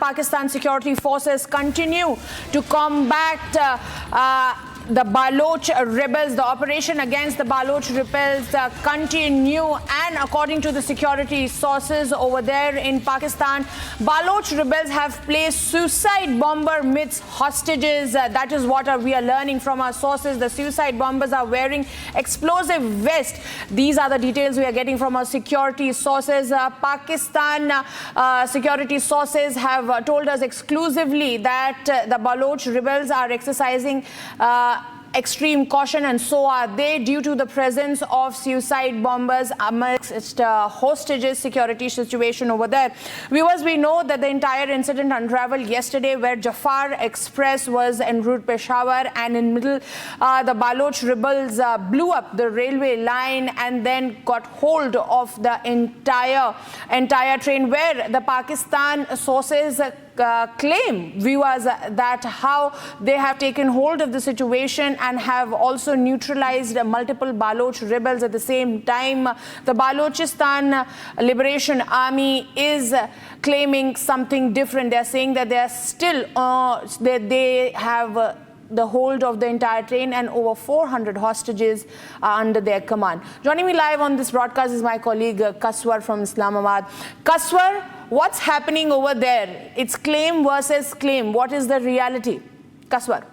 Pakistan security forces continue to combat the Baloch rebels. The operation against the Baloch rebels continue, and according to the security sources over there in Pakistan, Baloch rebels have placed suicide bomber midst hostages. That is what we are learning from our sources. The suicide bombers are wearing explosive vests. These are the details we are getting from our security sources. Pakistan security sources have told us exclusively that the Baloch rebels are exercising extreme caution, and so are they, due to the presence of suicide bombers amidst hostages security situation over there. Viewers, we know that the entire incident unraveled yesterday, where Jafar Express was en route Peshawar, and in middle the Baloch rebels blew up the railway line and then got hold of the entire train, where the Pakistan sources claim, viewers, that how they have taken hold of the situation and have also neutralized multiple Baloch rebels. At the same time, the Balochistan Liberation Army is claiming something different. They are saying that they are still they have the hold of the entire train, and over 400 hostages are under their command. Joining me live on this broadcast is my colleague Kaswar from Islamabad. Kaswar, what's happening over there? It's claim versus claim. What is the reality? Kaswar.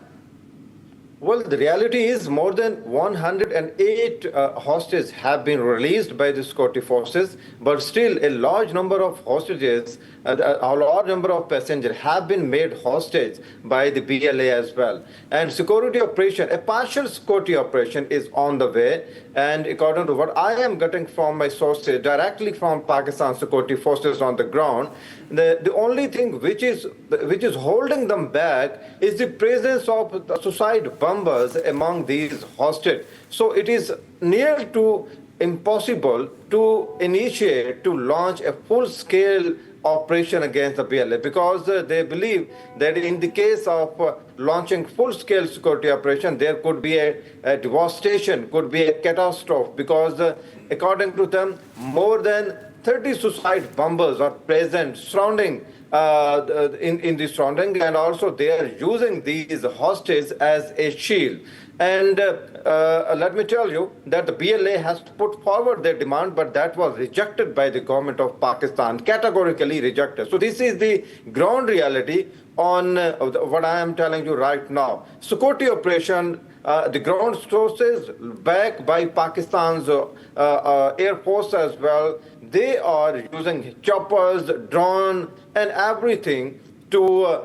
Well, the reality is more than 108 hostages have been released by the security forces, but still a large number of hostages, a large number of passengers have been made hostage by the BLA as well. And security operation, a partial security operation is on the way. And according to what I am getting from my sources, directly from Pakistan security forces on the ground, the only thing which is holding them back is the presence of the suicide bombers among these hostages. So it is near to impossible to initiate, to launch a full-scale operation against the BLA, because they believe that in the case of launching full-scale security operation, there could be a devastation, could be a catastrophe, because according to them, more than 30 suicide bombers are present surrounding in the surrounding, and also they are using these hostages as a shield. And let me tell you that the BLA has put forward their demand, but that was rejected by the government of Pakistan, categorically rejected. So this is the ground reality on what I am telling you right now. Security operation, the ground sources backed by Pakistan's Air Force as well, they are using choppers, drone, and everything to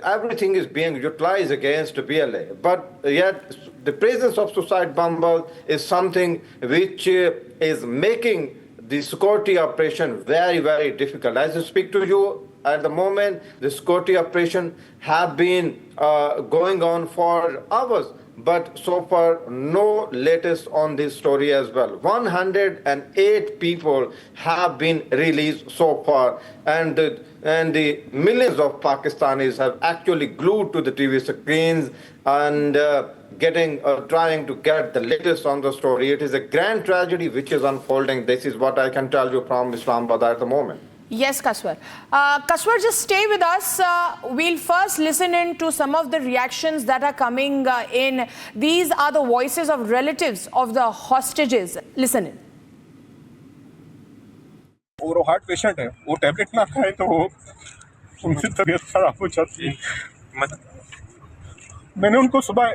everything is being utilized against BLA. But yet the presence of suicide bombers is something which is making the security operation very, very difficult. As I speak to you at the moment, the security operation have been going on for hours. But so far, no latest on this story as well. 108 people have been released so far, and the millions of Pakistanis have actually glued to the TV screens and trying to get the latest on the story. It is a grand tragedy which is unfolding. This is what I can tell you from Islamabad at the moment. Yes, Kaswar. Kaswar, just stay with us. We'll first listen in to some of the reactions that are coming in. These are the voices of relatives of the hostages. Listen in. और वो heart patient है, वो tablet ना खाए तो उनकी तबीयत खराब हो जाती है। मैंने उनको सुबह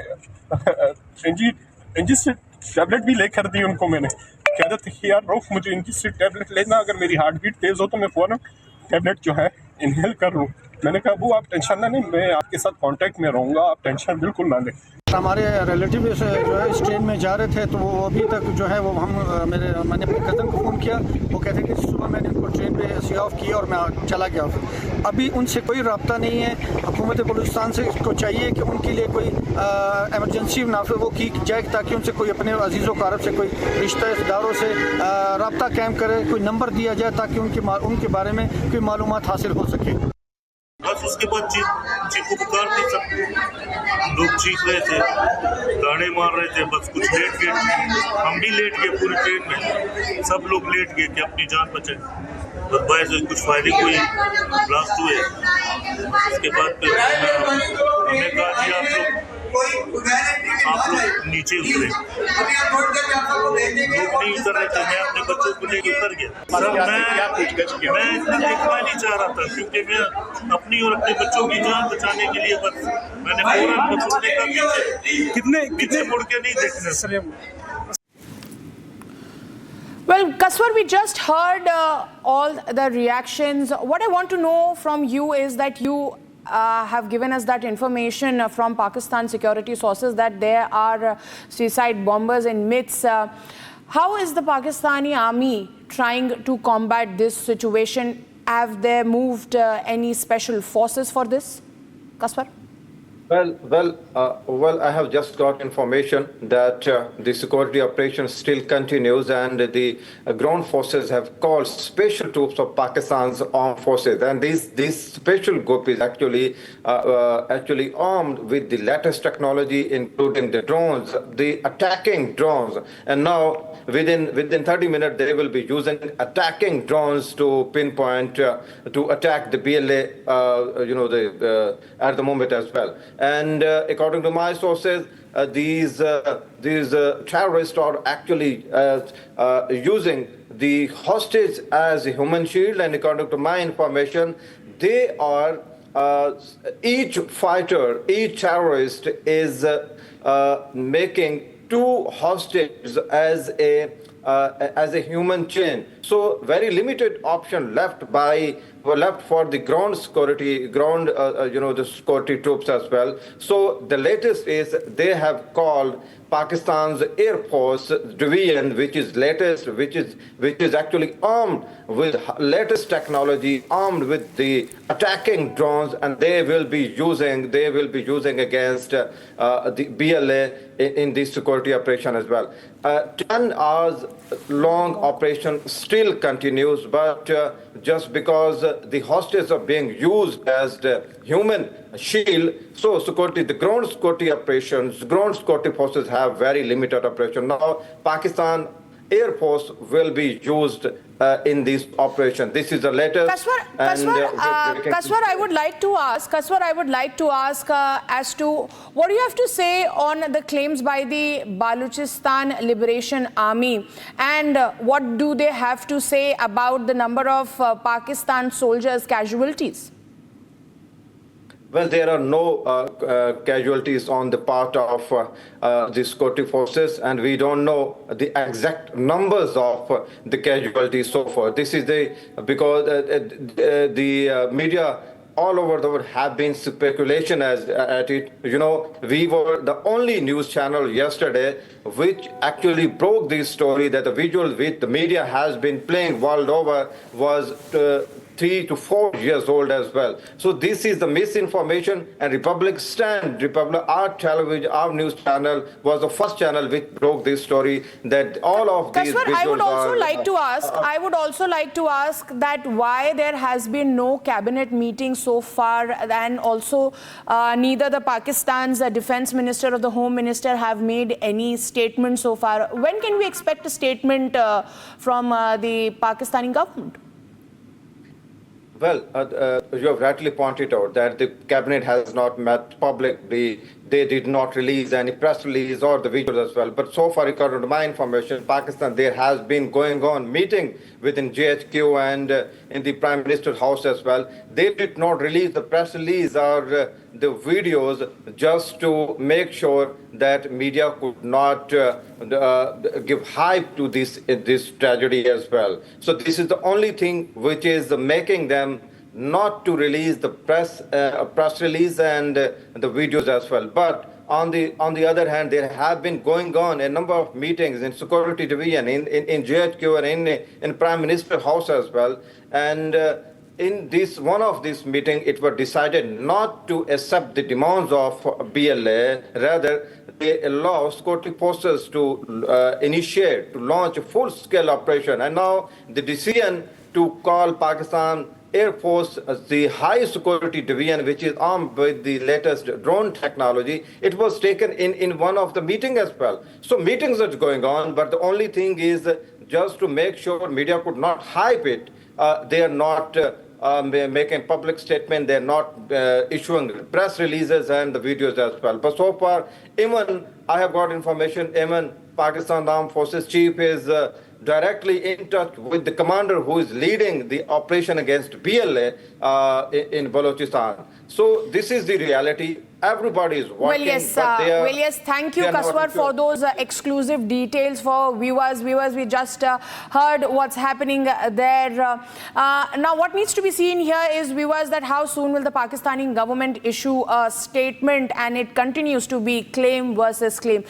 एनजी से टैबलेट भी लेकर दी उनको। मैंने कह रहा था कि यार रोक, मुझे इनकी से टैबलेट लेना, अगर मेरी हार्ट बीट तेज़ हो तो मैं फ़ौरन टैबलेट जो है इनहेल कर लूँ। मैंने कहा वो आप टेंशन ना लें, मैं आपके साथ कांटेक्ट में रहूँगा, आप टेंशन बिल्कुल ना लें। हमारे रिलेटिव जो है इस ट्रेन में जा रहे थे, तो वो अभी तक जो है वो मैंने अपने कज़न को फ़ोन किया। वो कहते हैं कि सुबह मैंने उनको ट्रेन पे सी ऑफ किया और मैं चला गया। अभी उनसे कोई रब्ता नहीं है। हुकूमत बलूचिस्तान से को चाहिए कि उनके लिए कोई एमरजेंसी नाफिज वो की जाए, ताकि उनसे कोई अपने अजीज़ व क़ारब से कोई रिश्तेदारों से रब्ता कायम करे, कोई नंबर दिया जाए ताकि उनके बारे में कोई मालूमात हासिल हो सके। बस उसके बाद चीखो पुकार थी, सब लोग चीख रहे थे, गाने मार रहे थे। बस कुछ लेट गए, हम भी लेट गए पूरी ट्रेन में, सब लोग लेट गए कि अपनी जान बचाएं। बदबाई से कुछ फायरिंग हुई, ब्लास्ट हुए। उसके बाद फिर हमने कहा कि आप लोग नीचे उतरे। लोग नहीं उतर रहे थे, मैं अपने बच्चों को लेकर उतर गया। सर मैं इतना लिखना नहीं चाह रहा था, क्योंकि मैं अपनी और अपने बच्चों की जान बचाने के लिए बस मैंने फौरन बचने का पीछे मुड़ के नहीं देखना। Well, Kaswar, we just heard all the reactions. What I want to know from you is that you have given us that information from Pakistan security sources that there are suicide bombers in midst. How is the Pakistani army trying to combat this situation? Have they moved any special forces for this, Kaswar? Well, I have just got information that the security operation still continues, and the ground forces have called special troops of Pakistan's armed forces, and this special group is actually armed with the latest technology, including the drones, the attacking drones, and now within 30 minutes they will be using attacking drones to pinpoint to attack the BLA, at the moment as well. And according to my sources, these terrorists are actually using the hostage as a human shield. And according to my information, they are each fighter, each terrorist is making two hostages as a human chain. So very limited option left for the ground security, the security troops as well. So the latest is they have called Pakistan's Air Force Division, which is actually armed with latest technology, armed with the attacking drones, and they will be using against the BLA in this security operation as well. 10 hours long operation still continues, but just because the hostages are being used as the human shield, so the ground security forces have very limited operation. Now, Pakistan Air Force will be used in this operation. This is the latest. Kaswar, I would like to ask as to what do you have to say on the claims by the Balochistan Liberation Army, and what do they have to say about the number of Pakistan soldiers' casualties? Well, there are no casualties on the part of the security forces, and we don't know the exact numbers of the casualties so far. This is because the media all over the world have been speculation at it. We were the only news channel yesterday which actually broke this story that the visual which the media has been playing world over was 3 to 4 years old as well. So this is the misinformation, and our television, our news channel was the first channel which broke this story that all of these Kaswar, visuals I would also like to ask that why there has been no cabinet meeting so far, and also neither the Pakistan's defense minister or the home minister have made any statement so far. When can we expect a statement from the Pakistani government? Well, you have rightly pointed out that the cabinet has not met publicly. They did not release any press release or the visuals as well. But so far, according to my information, Pakistan, there has been going on meeting within GHQ and in the Prime Minister's house as well. They did not release the press release or the videos just to make sure that media could not give hype to this tragedy as well. So this is the only thing which is making them not to release the press release and the videos as well. But on the other hand, there have been going on a number of meetings in security division, in GHQ and in Prime Minister's house as well. And in one of these meetings, it was decided not to accept the demands of BLA. Rather, they allow security forces to launch a full-scale operation. And now the decision to call Pakistan Air Force the high security division, which is armed with the latest drone technology, it was taken in one of the meetings as well. So meetings are going on, but the only thing is just to make sure media could not hype it. they are not making public statement, they're not issuing press releases and the videos as well. But so far, even I have got information, even Pakistan Armed Forces Chief is directly in touch with the commander who is leading the operation against BLA in Balochistan. So this is the reality. Everybody is watching. Thank you, Kaswar, for those exclusive details for viewers. We just heard what's happening there. Now, what needs to be seen here is, viewers, that how soon will the Pakistani government issue a statement, and it continues to be claim versus claim.